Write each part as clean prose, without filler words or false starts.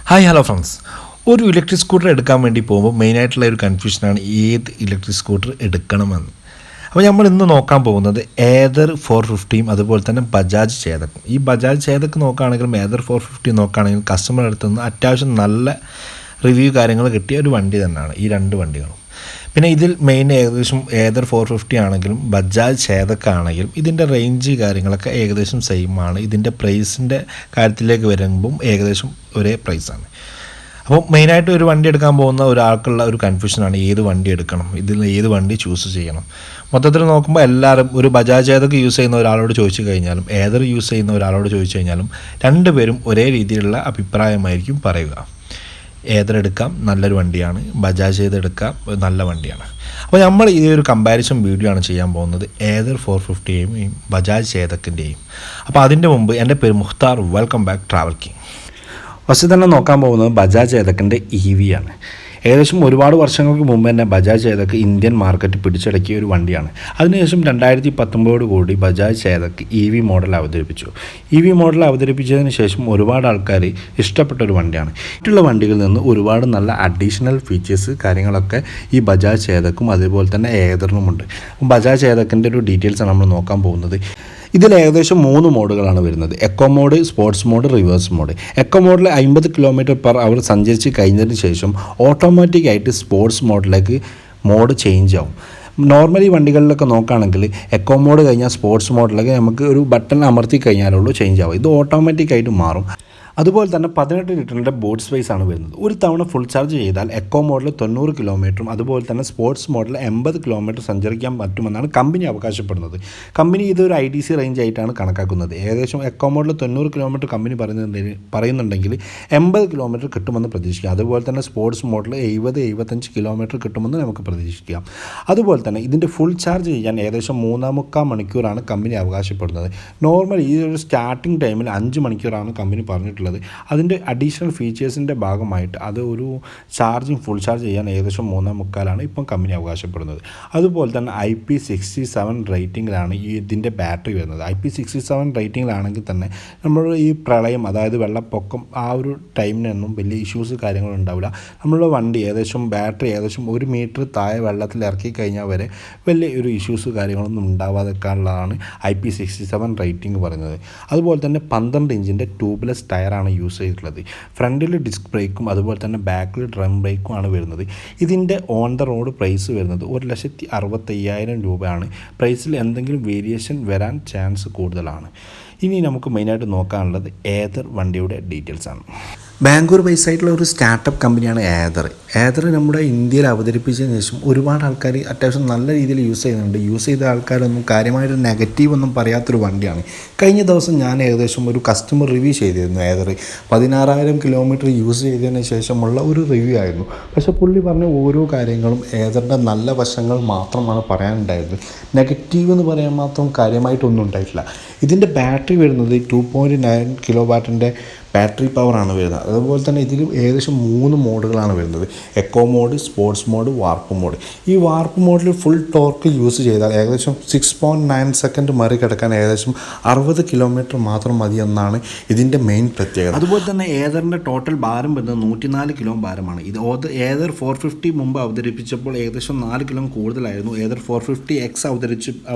Hi hello friends. ഒരു electric scooter എടുക്കാൻ വേണ്ടി പോകുമ്പോൾ മെയിനായിട്ടുള്ള ഒരു കൺഫ്യൂഷനാണ് ഏത് ഇലക്ട്രിക് സ്കൂട്ടർ എടുക്കണമെന്ന്. അപ്പോൾ നമ്മൾ ഇന്ന് നോക്കാൻ പോകുന്നത് ഏതർ 450യും അതുപോലെ തന്നെ ബജാജ് ചേതക്കും. ഈ ബജാജ് ചേതക്ക് നോക്കുകയാണെങ്കിലും ഏതർ 450 നോക്കുകയാണെങ്കിലും കസ്റ്റമർ അടുത്ത് നിന്ന് അത്യാവശ്യം നല്ല റിവ്യൂ കാര്യങ്ങൾ കിട്ടിയ ഒരു വണ്ടി തന്നെയാണ് ഈ രണ്ട് വണ്ടികളും. പിന്നെ ഇതിൽ മെയിൻ ഏകദേശം ഏതർ 450 ആണെങ്കിലും ബജാജ് ചേതക്കാണെങ്കിലും ഇതിൻ്റെ റേഞ്ച് കാര്യങ്ങളൊക്കെ ഏകദേശം സെയിം ആണ്. ഇതിൻ്റെ പ്രൈസിൻ്റെ കാര്യത്തിലേക്ക് വരുമ്പം ഏകദേശം ഒരേ പ്രൈസാണ്. അപ്പോൾ മെയിനായിട്ട് ഒരു വണ്ടി എടുക്കാൻ പോകുന്ന ഒരാൾക്കുള്ള ഒരു കൺഫ്യൂഷനാണ് ഏത് വണ്ടി എടുക്കണം, ഇതിൽ ഏത് വണ്ടി ചൂസ് ചെയ്യണം. മൊത്തത്തിൽ നോക്കുമ്പോൾ എല്ലാവരും ഒരു ബജാജ് ചേതക്ക് യൂസ് ചെയ്യുന്ന ഒരാളോട് ചോദിച്ചു കഴിഞ്ഞാലും ഏതർ യൂസ് ചെയ്യുന്ന ഒരാളോട് ചോദിച്ചു കഴിഞ്ഞാലും രണ്ടുപേരും ഒരേ രീതിയിലുള്ള അഭിപ്രായമായിരിക്കും പറയുക. ഏതർ എടുക്കാം, നല്ലൊരു വണ്ടിയാണ്. ബജാജ് ചെയ്തെടുക്കാം, നല്ല വണ്ടിയാണ്. അപ്പോൾ നമ്മൾ ഈ ഒരു കമ്പാരിസൺ വീഡിയോ ആണ് ചെയ്യാൻ പോകുന്നത് ഏതർ 450യും ബജാജ് ചേതക്കിൻ്റെയും. അപ്പോൾ അതിൻ്റെ മുമ്പ് എൻ്റെ പേര് Mukhtar. Welcome back travel king. First തന്നെ നോക്കാൻ പോകുന്നത് ബജാജ് ചേതക്കിൻ്റെ EV ആണ്. ഏകദേശം ഒരുപാട് വർഷങ്ങൾക്ക് മുമ്പ് തന്നെ ബജാജ് ചേതക്ക് ഇന്ത്യൻ മാർക്കറ്റ് പിടിച്ചടക്കിയ ഒരു വണ്ടിയാണ്. അതിനുശേഷം 2019 കൂടി ബജാജ് ചേതക്ക് EV മോഡൽ അവതരിപ്പിച്ചു. EV മോഡൽ അവതരിപ്പിച്ചതിന് ശേഷം ഒരുപാട് ആൾക്കാർ ഇഷ്ടപ്പെട്ട ഒരു വണ്ടിയാണ്. മറ്റുള്ള വണ്ടികളിൽ നിന്ന് ഒരുപാട് നല്ല അഡീഷണൽ ഫീച്ചേഴ്സ് കാര്യങ്ങളൊക്കെ ഈ ബജാജ് ചേതക്കും അതുപോലെ തന്നെ ഏതറിനുമുണ്ട്. ബജാജ് ചേതക്കിൻ്റെ ഒരു ഡീറ്റെയിൽസാണ് നമ്മൾ നോക്കാൻ പോകുന്നത്. ഇതിൽ ഏകദേശം 3 മോഡുകളാണ് വരുന്നത്: eco mode, sports mode, reverse mode. Eco മോഡിൽ 50 km/h സഞ്ചരിച്ച് കഴിഞ്ഞതിന് ശേഷം ഓട്ടോമാറ്റിക്കായിട്ട് സ്പോർട്സ് മോഡിലേക്ക് മോഡ് ചേഞ്ച് ആവും. നോർമലി വണ്ടികളിലൊക്കെ നോക്കുകയാണെങ്കിൽ എക്കോ മോഡ് കഴിഞ്ഞാൽ സ്പോർട്സ് മോഡിലേക്ക് നമുക്ക് ഒരു ബട്ടൺ അമർത്തി കഴിഞ്ഞാലുള്ളൂ ചേഞ്ച് ആവും. ഇത് ഓട്ടോമാറ്റിക്കായിട്ട് മാറും. അതുപോലെ തന്നെ 18 ലിറ്ററിൻ്റെ ബോട്ട് സ്പേസ് ആണ് വരുന്നത്. ഒരു തവണ ഫുൾ ചാർജ് ചെയ്താൽ എക്കോ മോഡിൽ 90 km അതുപോലെ തന്നെ സ്പോർട്സ് മോഡിൽ 80 km സഞ്ചരിക്കാൻ പറ്റുമെന്നാണ് കമ്പനി അവകാശപ്പെടുന്നത്. കമ്പനി ഇതൊരു IDC റേഞ്ച് ആയിട്ടാണ് കണക്കാക്കുന്നത്. ഏകദേശം എക്കോ മോഡിൽ 90 km കമ്പനി പറയുന്നുണ്ടെങ്കിൽ 80 km കിട്ടുമെന്ന് പ്രതീക്ഷിക്കാം. അതുപോലെ തന്നെ സ്പോർട്സ് മോഡിൽ 70-75 km കിട്ടുമെന്ന് നമുക്ക് പ്രതീക്ഷിക്കാം. അതുപോലെ തന്നെ ഇതിൻ്റെ ഫുൾ ചാർജ് ചെയ്യാൻ ഏകദേശം 3.25 മണിക്കൂറാണ് കമ്പനി അവകാശപ്പെടുന്നത്. നോർമലി ഈ ഒരു സ്റ്റാർട്ടിംഗ് ടൈമിൽ 5 മണിക്കൂറാണ് കമ്പനി പറഞ്ഞിട്ടുള്ളത്. അതിൻ്റെ അഡീഷണൽ ഫീച്ചേഴ്സിൻ്റെ ഭാഗമായിട്ട് അത് ഒരു ഫുൾ ചാർജ് ചെയ്യാൻ ഏകദേശം 3.25 ഇപ്പം കമ്പനി അവകാശപ്പെടുന്നത്. അതുപോലെ തന്നെ IP67 റേറ്റിങ്ങിലാണ് ഇതിൻ്റെ ബാറ്ററി വരുന്നത്. IP67 റേറ്റിങ്ങിലാണെങ്കിൽ തന്നെ നമ്മൾ ഈ പ്രളയം, അതായത് വെള്ളപ്പൊക്കം, ആ ഒരു ടൈമിനൊന്നും വലിയ ഇഷ്യൂസ് കാര്യങ്ങളും ഉണ്ടാവില്ല. നമ്മളുടെ വണ്ടി ബാറ്ററി 1 മീറ്റർ താഴെ വെള്ളത്തിൽ ഇറക്കി കഴിഞ്ഞാൽ വരെ വലിയ ഒരു ഇഷ്യൂസ് കാര്യങ്ങളൊന്നും ഉണ്ടാവാതെക്കാനുള്ളതാണ് IP67 റേറ്റിംഗ് പറയുന്നത്. അതുപോലെ തന്നെ 12 ഇഞ്ചിൻ്റെ ട്യൂബ്ലെസ് ടയർ ആണ് യൂസ് ചെയ്തിട്ടുള്ളത്. ഫ്രണ്ടിൽ ഡിസ്ക് ബ്രേക്കും അതുപോലെ തന്നെ ബാക്കിൽ ഡ്രം ബ്രേക്കും ആണ് വരുന്നത്. ഇതിൻ്റെ ഓൺ ദ റോഡ് പ്രൈസ് വരുന്നത് 1,65,000 രൂപയാണ്. പ്രൈസിൽ എന്തെങ്കിലും വേരിയേഷൻ വരാൻ ചാൻസ് കൂടുതലാണ്. ഇനി നമുക്ക് മെയിനായിട്ട് നോക്കാനുള്ളത് ഏതർ വണ്ടിയുടെ ഡീറ്റെയിൽസ് ആണ്. ബാംഗ്ലൂർ ബേസ് ആയിട്ടുള്ള ഒരു സ്റ്റാർട്ടപ്പ് കമ്പനിയാണ് ഏതർ. ഏതർ നമ്മുടെ ഇന്ത്യയിൽ അവതരിപ്പിച്ചതിന് ശേഷം ഒരുപാട് ആൾക്കാർ അത്യാവശ്യം നല്ല രീതിയിൽ യൂസ് ചെയ്യുന്നുണ്ട്. യൂസ് ചെയ്ത ആൾക്കാരൊന്നും കാര്യമായിട്ട് നെഗറ്റീവ് ഒന്നും പറയാത്തൊരു വണ്ടിയാണ്. കഴിഞ്ഞ ദിവസം ഞാൻ ഏകദേശം ഒരു കസ്റ്റമർ റിവ്യൂ ചെയ്തിരുന്നു. ഏതർ 16,000 km യൂസ് ചെയ്തതിന് ശേഷമുള്ള ഒരു റിവ്യൂ ആയിരുന്നു. പക്ഷേ പുള്ളി പറഞ്ഞ ഓരോ കാര്യങ്ങളും ഏതറിൻ്റെ നല്ല വശങ്ങൾ മാത്രമാണ് പറയാനുണ്ടായത്. നെഗറ്റീവ് എന്ന് പറയാൻ മാത്രം കാര്യമായിട്ടൊന്നും ഉണ്ടായിട്ടില്ല. ഇതിൻ്റെ ബാറ്ററി വരുന്നത് 2.9 kW ബാറ്ററി പവറാണ് വരുന്നത്. അതുപോലെ തന്നെ ഇതിൽ ഏകദേശം 3 മോഡുകളാണ് വരുന്നത്: എക്കോ മോഡ്, സ്പോർട്സ് മോഡ്, വാർപ്പ് മോഡ്. ഈ വാർപ്പ് മോഡിൽ ഫുൾ ടോർക്ക് യൂസ് ചെയ്താൽ ഏകദേശം 6.9 സെക്കൻഡ് മറികടക്കാൻ ഏകദേശം 60 km മാത്രം മതി എന്നാണ് ഇതിൻ്റെ മെയിൻ പ്രത്യേകത. അതുപോലെ തന്നെ ഏതറിൻ്റെ ടോട്ടൽ ഭാരം വരുന്നത് 104 കിലോ ഭാരമാണ്. ഇത് ഏതർ 450 മുമ്പ് അവതരിപ്പിച്ചപ്പോൾ ഏകദേശം 4 കിലോ കൂടുതലായിരുന്നു. ഏതർ 450X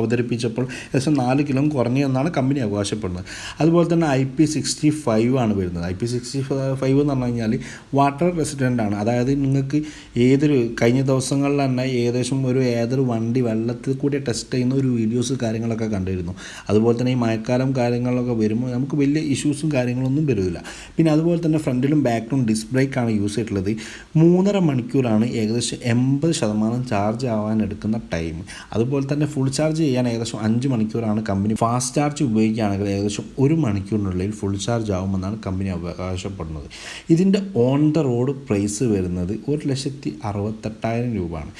അവതരിപ്പിച്ചപ്പോൾ ഏകദേശം 4 കിലോ കുറഞ്ഞു എന്നാണ് കമ്പനി അവകാശപ്പെടുന്നത്. അതുപോലെ തന്നെ IP65 ആണ് വരുന്നത്. IP65 എന്ന് പറഞ്ഞു കഴിഞ്ഞാൽ വാട്ടർ റെസിസ്റ്റൻ്റ് ആണ്. അതായത് നിങ്ങൾക്ക് കഴിഞ്ഞ ദിവസങ്ങളിൽ തന്നെ ഏകദേശം ഒരു ഏതൊരു വണ്ടി വെള്ളത്തിൽ കൂടി ടെസ്റ്റ് ചെയ്യുന്ന ഒരു വീഡിയോസ് കാര്യങ്ങളൊക്കെ കണ്ടിരുന്നു. അതുപോലെ തന്നെ ഈ മഴക്കാലം കാര്യങ്ങളൊക്കെ വരുമ്പോൾ നമുക്ക് വലിയ ഇഷ്യൂസും കാര്യങ്ങളൊന്നും വരില്ല. പിന്നെ അതുപോലെ തന്നെ ഫ്രണ്ടിലും ബാക്കിലും ഡിസ്ക് ബ്രേക്കാണ് യൂസ് ചെയ്തിട്ടുള്ളത്. 3.5 മണിക്കൂറാണ് ഏകദേശം 80% ചാർജ് ആവാൻ എടുക്കുന്ന ടൈം. അതുപോലെ തന്നെ ഫുൾ ചാർജ് ചെയ്യാൻ ഏകദേശം 5 മണിക്കൂറാണ് കമ്പനി. ഫാസ്റ്റ് ചാർജ് ഉപയോഗിക്കുകയാണെങ്കിൽ ഏകദേശം 1 മണിക്കൂറിനുള്ളിൽ ഫുൾ ചാർജ് ആവുമെന്നാണ് കമ്പനി അവകാശപ്പെടുന്നത്. ഇതിൻ്റെ ഓൺ ദ റോഡ് പ്രൈസ് വരുന്നത് 1,68,000 രൂപയാണ്.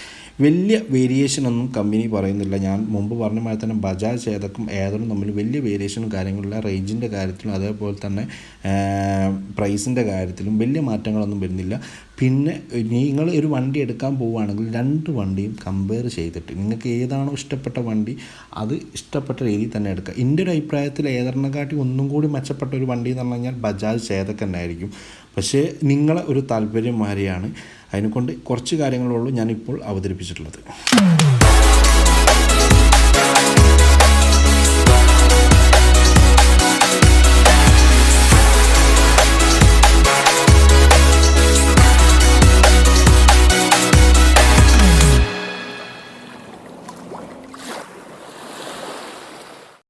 വലിയ വേരിയേഷനൊന്നും കമ്പനി പറയുന്നില്ല. ഞാൻ മുമ്പ് പറഞ്ഞ മാതിരി തന്നെ ബജാജ് ചേതക്കും ഏതറും തമ്മിൽ വലിയ വേരിയേഷനും കാര്യങ്ങളില്ല. റേഞ്ചിൻ്റെ കാര്യത്തിലും അതേപോലെ തന്നെ പ്രൈസിൻ്റെ കാര്യത്തിലും വലിയ മാറ്റങ്ങളൊന്നും വരുന്നില്ല. പിന്നെ നിങ്ങൾ ഒരു വണ്ടി എടുക്കാൻ പോവുകയാണെങ്കിൽ 2 വണ്ടിയും കമ്പയർ ചെയ്തിട്ട് നിങ്ങൾക്ക് ഏതാണോ ഇഷ്ടപ്പെട്ട വണ്ടി അത് ഇഷ്ടപ്പെട്ട രീതിയിൽ തന്നെ എടുക്കുക. എൻ്റെ ഒരു അഭിപ്രായത്തിൽ ഏതറിനെക്കാട്ടി ഒന്നും കൂടി മെച്ചപ്പെട്ട ഒരു വണ്ടി എന്ന് പറഞ്ഞു കഴിഞ്ഞാൽ ബജാജ് ചേതക് തന്നെ ആയിരിക്കും. പക്ഷേ നിങ്ങളെ ഒരു താല്പര്യം മാതിരിയാണ്. അതിനെക്കൊണ്ട് കുറച്ച് കാര്യങ്ങളുള്ളൂ ഞാനിപ്പോൾ അവതരിപ്പിച്ചിട്ടുള്ളത്.